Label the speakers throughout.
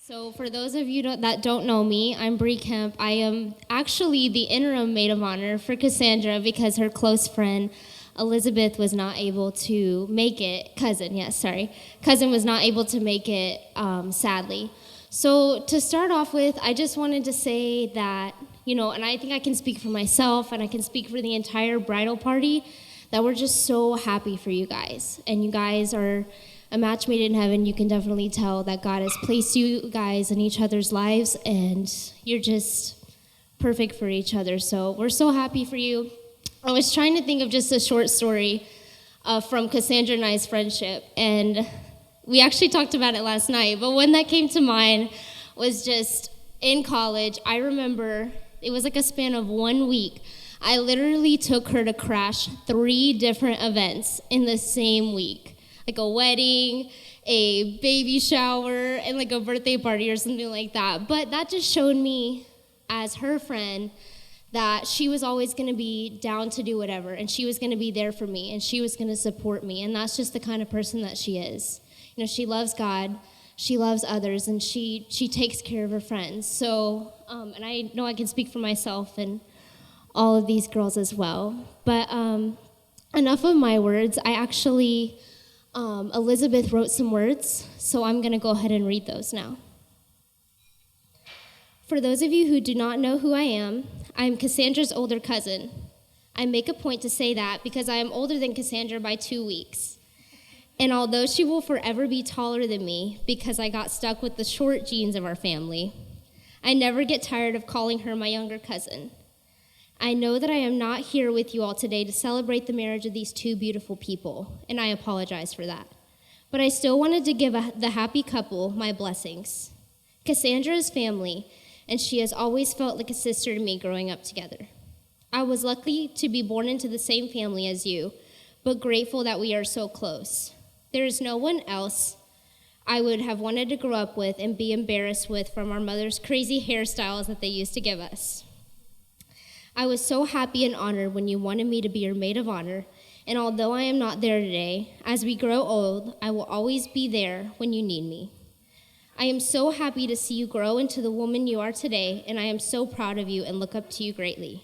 Speaker 1: So for those of you that don't know me, I'm Bree Kemp. I am actually the interim maid of honor for Casandra because her close friend Elizabeth was not able to make it. Cousin was not able to make it, sadly. So to start off with, I just wanted to say that, and I think I can speak for myself and I can speak for the entire bridal party, that we're just so happy for you guys. And you guys are a match made in heaven. You can definitely tell that God has placed you guys in each other's lives, and you're just perfect for each other. So we're so happy for you. I was trying to think of just a short story from Cassandra and I's friendship, and we actually talked about it last night, but one that came to mind was just in college. I remember it was like a span of 1 week. I literally took her to crash 3 different events in the same week. Like a wedding, a baby shower, and like a birthday party or something like that. But that just showed me, as her friend, that she was always going to be down to do whatever, and she was going to be there for me, and she was going to support me, and that's just the kind of person that she is. She loves God, she loves others, and she takes care of her friends. So, and I know I can speak for myself and all of these girls as well. But enough of my words. I actually... Elizabeth wrote some words, so I'm going to go ahead and read those now. For those of you who do not know who I am Cassandra's older cousin. I make a point to say that because I am older than Cassandra by 2 weeks. And although she will forever be taller than me because I got stuck with the short genes of our family, I never get tired of calling her my younger cousin. I know that I am not here with you all today to celebrate the marriage of these 2 beautiful people, and I apologize for that. But I still wanted to give the happy couple my blessings. Cassandra is family, and she has always felt like a sister to me growing up together. I was lucky to be born into the same family as you, but grateful that we are so close. There is no one else I would have wanted to grow up with and be embarrassed with from our mother's crazy hairstyles that they used to give us. I was so happy and honored when you wanted me to be your maid of honor, and although I am not there today, as we grow old, I will always be there when you need me. I am so happy to see you grow into the woman you are today, and I am so proud of you and look up to you greatly.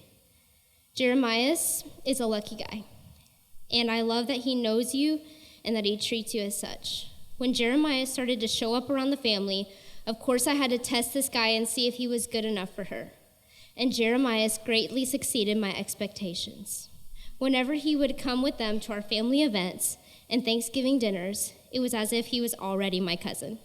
Speaker 1: Jeremias is a lucky guy, and I love that he knows you and that he treats you as such. When Jeremias started to show up around the family, of course I had to test this guy and see if he was good enough for her. And Jeremias greatly succeeded my expectations. Whenever he would come with them to our family events and Thanksgiving dinners, it was as if he was already my cousin.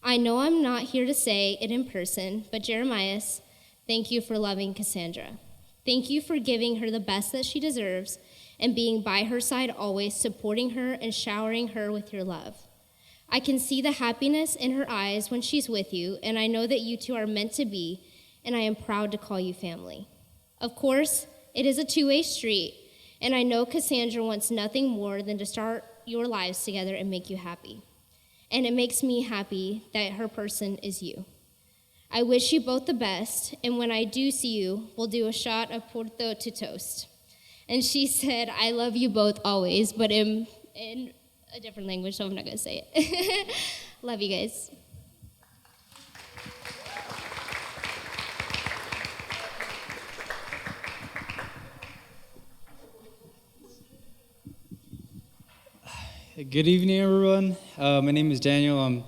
Speaker 1: I know I'm not here to say it in person, but Jeremias, thank you for loving Cassandra. Thank you for giving her the best that she deserves and being by her side always, supporting her and showering her with your love. I can see the happiness in her eyes when she's with you, and I know that you two are meant to be, and I am proud to call you family. Of course, it is a 2-way street, and I know Cassandra wants nothing more than to start your lives together and make you happy. And it makes me happy that her person is you. I wish you both the best, and when I do see you, we'll do a shot of Porto to toast. And she said, I love you both always, but in a different language, so I'm not going to say it. Love you guys.
Speaker 2: Good evening, everyone. My name is Daniel. I'm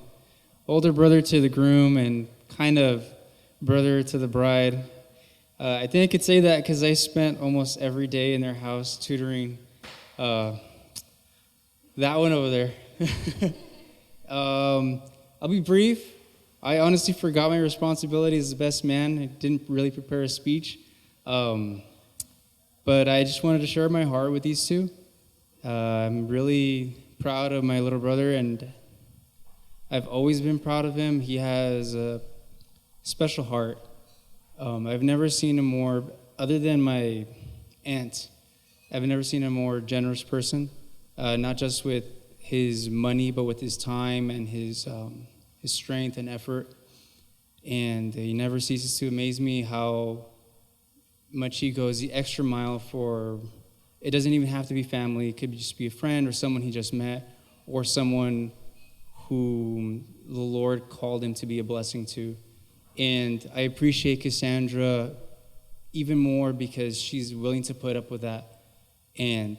Speaker 2: older brother to the groom and kind of brother to the bride. I think I could say that because I spent almost every day in their house tutoring that one over there. I'll be brief. I honestly forgot my responsibility as the best man. I didn't really prepare a speech. But I just wanted to share my heart with these 2. I'm really proud of my little brother, and I've always been proud of him. He has a special heart. I've never seen a more, other than my aunt, I've never seen a more generous person, not just with his money, but with his time and his strength and effort. And he never ceases to amaze me how much he goes the extra mile for. It doesn't even have to be family. It could just be a friend or someone he just met or someone whom the Lord called him to be a blessing to. And I appreciate Cassandra even more because she's willing to put up with that. And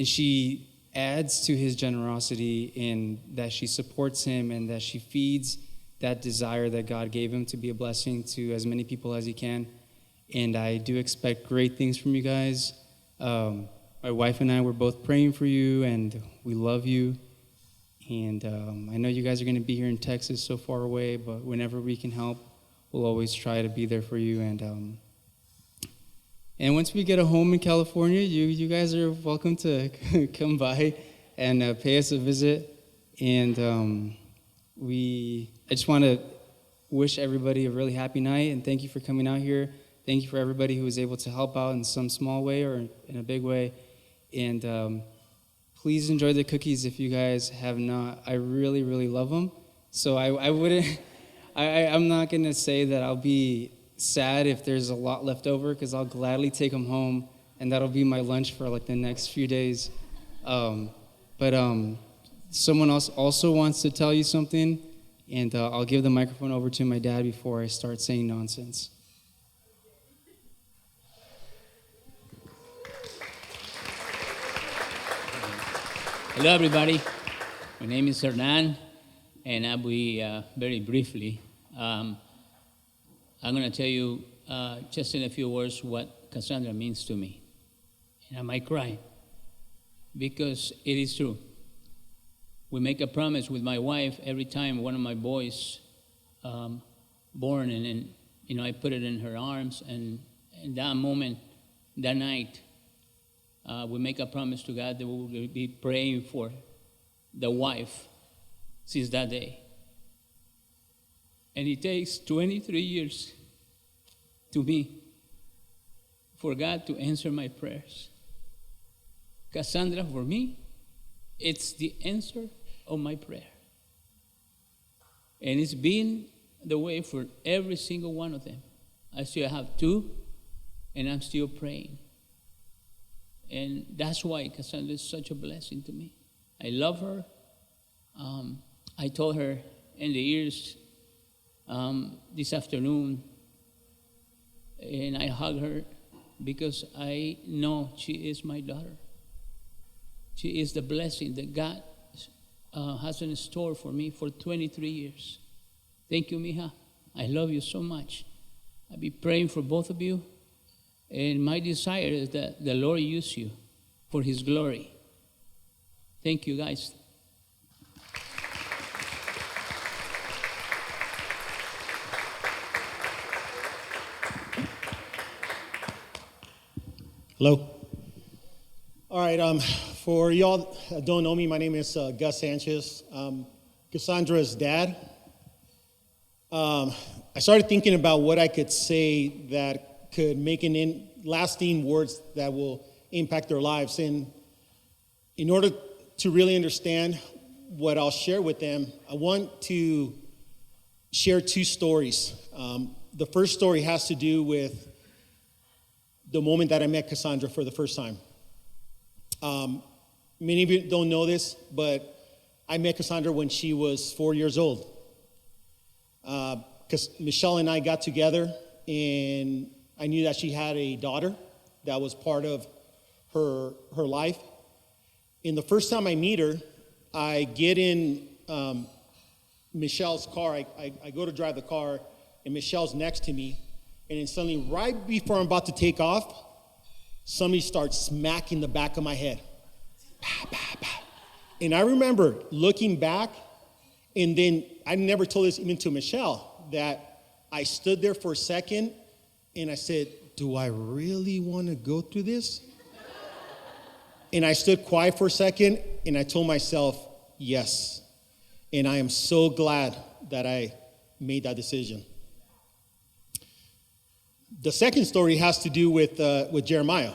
Speaker 2: she adds to his generosity in that she supports him and that she feeds that desire that God gave him to be a blessing to as many people as he can. And I do expect great things from you guys. My wife and I were both praying for you, and we love you. And I know you guys are going to be here in Texas so far away, but whenever we can help, we'll always try to be there for you. And once we get a home in California, you guys are welcome to come by and pay us a visit. And I just want to wish everybody a really happy night, and thank you for coming out here. Thank you for everybody who was able to help out in some small way or in a big way. And please enjoy the cookies if you guys have not. I really, really love them. So I wouldn't, I'm not going to say that I'll be sad if there's a lot left over, because I'll gladly take them home, and that'll be my lunch for like the next few days. But someone else also wants to tell you something, and I'll give the microphone over to my dad before I start saying nonsense.
Speaker 3: Hello, everybody. My name is Hernan, and I'll be very briefly. I'm going to tell you just in a few words what Casandra means to me. And I might cry, because it is true. We make a promise with my wife every time one of my boys born, and I put it in her arms, and in that moment, that night, we make a promise to God that we will be praying for the wife since that day. And it takes 23 years to me for God to answer my prayers. Cassandra, for me, it's the answer of my prayer. And it's been the way for every single one of them. I still have two, and I'm still praying. And that's why Cassandra is such a blessing to me. I love her. I told her in the ears this afternoon, and I hug her because I know she is my daughter. She is the blessing that God has in store for me for 23 years. Thank you, mija. I love you so much. I'll be praying for both of you. And my desire is that the Lord use you for His glory. Thank you, guys.
Speaker 4: Hello. All right. For y'all that don't know me, my name is Gus Sanchez. Cassandra's dad. I started thinking about what I could say that could make lasting words that will impact their lives. And in order to really understand what I'll share with them, I want to share two stories. The first story has to do with the moment that I met Cassandra for the first time. Many of you don't know this, but I met Cassandra when she was 4 years old. Because Michelle and I got together, and I knew that she had a daughter that was part of her life. And the first time I meet her, I get in Michelle's car. I go to drive the car, and Michelle's next to me. And then suddenly, right before I'm about to take off, somebody starts smacking the back of my head. Bah, bah, bah. And I remember looking back, and then I never told this even to Michelle, that I stood there for a second, and I said, do I really want to go through this? And I stood quiet for a second, and I told myself, yes. And I am so glad that I made that decision. The second story has to do with Jeremiah.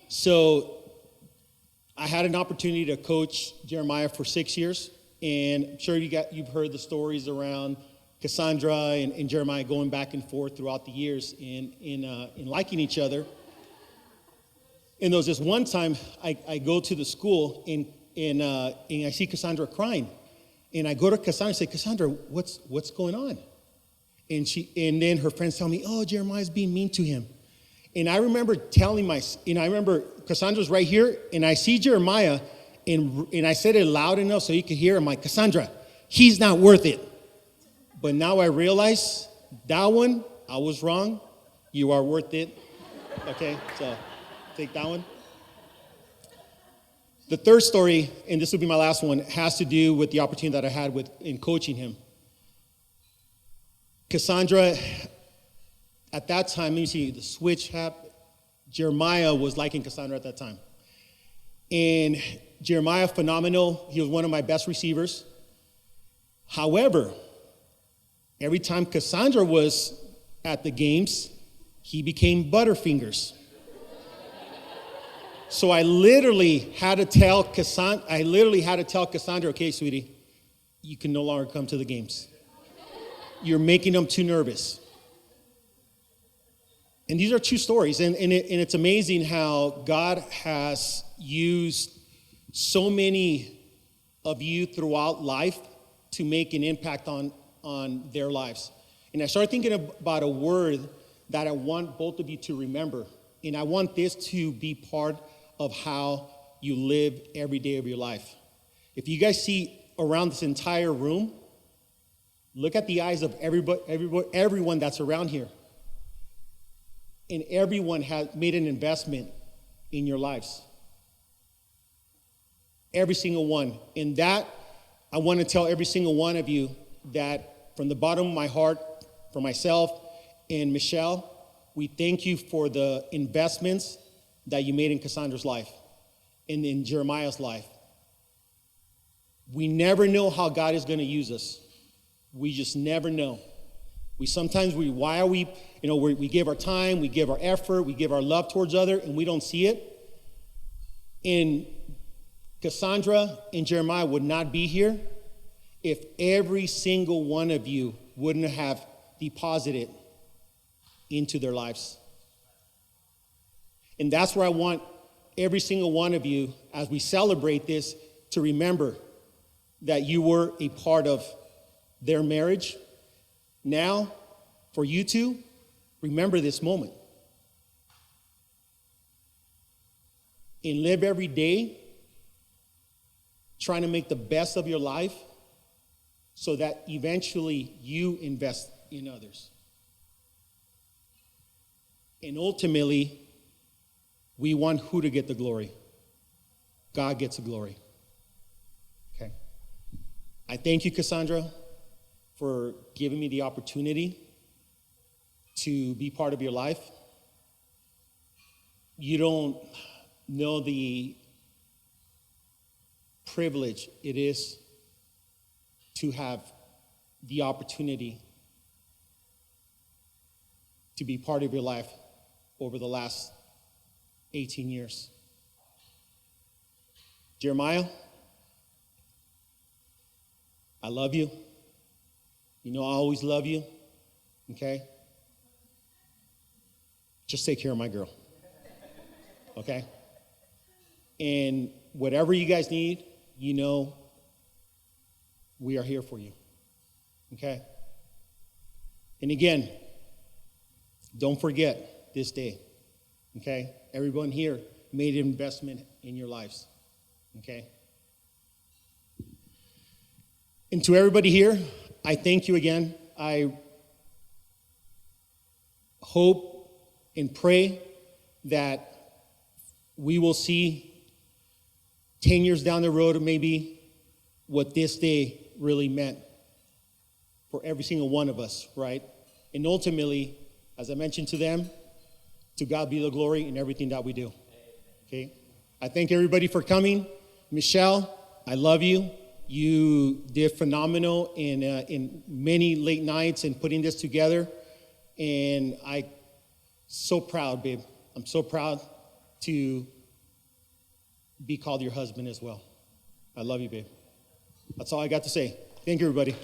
Speaker 4: So I had an opportunity to coach Jeremiah for 6 years, and I'm sure you've heard the stories around Cassandra and Jeremiah going back and forth throughout the years in liking each other. And there was this one time I go to the school and I see Cassandra crying. And I go to Cassandra and say, Cassandra, what's going on? And then her friends tell me, oh, Jeremiah's being mean to him. And I remember Cassandra's right here, and I see Jeremiah, and I said it loud enough so you could hear. I'm like, Cassandra, he's not worth it. But now I realize that one, I was wrong. You are worth it. Okay, so take that one. The third story, and this will be my last one, has to do with the opportunity that I had in coaching him. Cassandra, at that time, let me see, the switch happened. Jeremiah was liking Cassandra at that time. And Jeremiah, phenomenal. He was one of my best receivers. However, every time Cassandra was at the games, he became Butterfingers. So I literally had to tell Cassandra, okay, sweetie, you can no longer come to the games. You're making them too nervous. And these are true stories. And it's amazing how God has used so many of you throughout life to make an impact on their lives. And I started thinking about a word that I want both of you to remember. And I want this to be part of how you live every day of your life. If you guys see around this entire room, look at the eyes of everyone that's around here. And everyone has made an investment in your lives. Every single one. And that, I want to tell every single one of you that from the bottom of my heart, for myself and Michelle, we thank you for the investments that you made in Cassandra's life and in Jeremiah's life. We never know how God is going to use us. We just never know. We give our time, we give our effort, we give our love towards others, and we don't see it. And Cassandra and Jeremiah would not be here if every single one of you wouldn't have deposited into their lives. And that's where I want every single one of you, as we celebrate this, to remember that you were a part of their marriage. Now, for you two, remember this moment. And live every day trying to make the best of your life so that eventually you invest in others. And ultimately, we want who to get the glory? God gets the glory. Okay. I thank you, Cassandra, for giving me the opportunity to be part of your life. You don't know the privilege it is to have the opportunity to be part of your life over the last 18 years. Jeremiah, I love you. You know I always love you, okay? Just take care of my girl, okay? And whatever you guys need, you know we are here for you, okay? And again, don't forget this day, okay? Everyone here made an investment in your lives, okay? And to everybody here, I thank you again. I hope and pray that we will see 10 years down the road maybe what this day really meant for every single one of us, right? And ultimately, as I mentioned to them, to God be the glory in everything that we do, okay? I thank everybody for coming. Michelle, I love you. You did phenomenal in many late nights and putting this together. And I'm so proud, babe. I'm so proud to be called your husband as well. I love you, babe. That's all I got to say. Thank you, everybody.